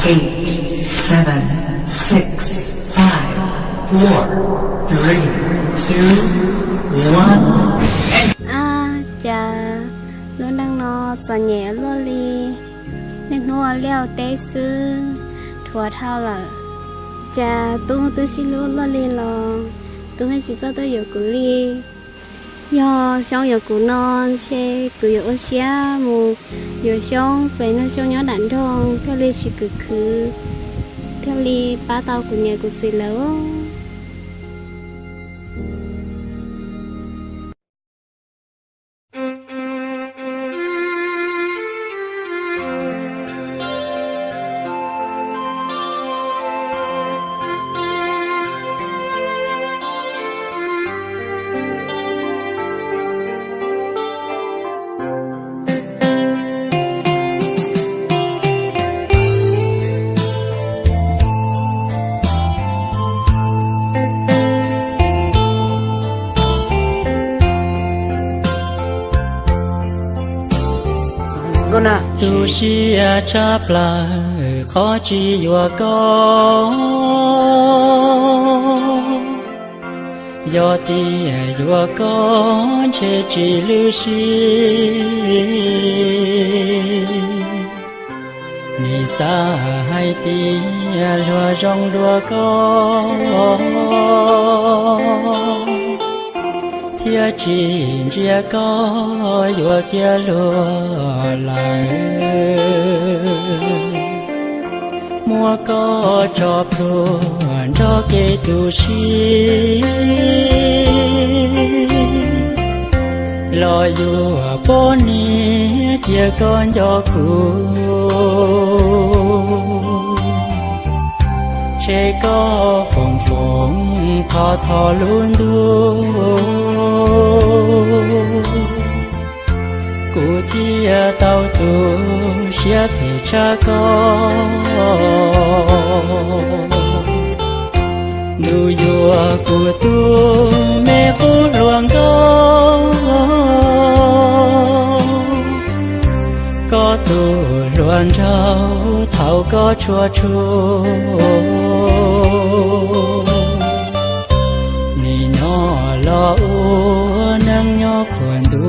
8, 7, 6, 5, 4, 3, 2, 1. Chà, luôn đang nó gió nhẹ lô li, nên nó leo té sư, thua thao là, chà, tôi xin lỗi lô li lo, tôi hay chỉ cho tôi yêu cụ li, do xong yêu cụ non, xe cụ yêu xe mù, yêu xong phải nó xong nhớ đạn thong, theo li chỉ cứ, theo li ba tàu của nhà cụ gì lâu. tu sĩ chắp lại khó chi vừa có do tia vừa có chế chỉ lưu sĩ ni xa hai tia lúa rong đua có thia chín chia có vừa kia lúa lại mua có cho pruan cho kê tu sĩ lo vừa bố ní chia con cho cụ chế có phồng phồng thò luôn đu cụ tia tao tu xia phê cha con nu yua cụ tu mẹ cụ luang có tu luang trao thảo có chua chua ni nó lo u nâng nhỏ khuẩn tu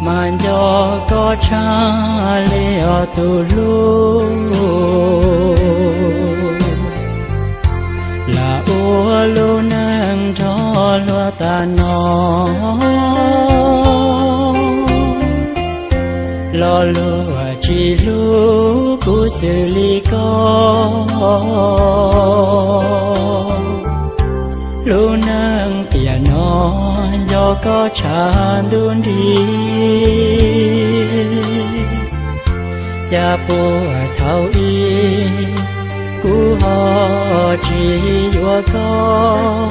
man cho có cha leo tu lu là u lu nâng cho lo ta nó lo lúa chỉ lu cụ xử lý có lu nâng tiền nó do có tràn đun đi cha bố thao y cụ họ chỉ do có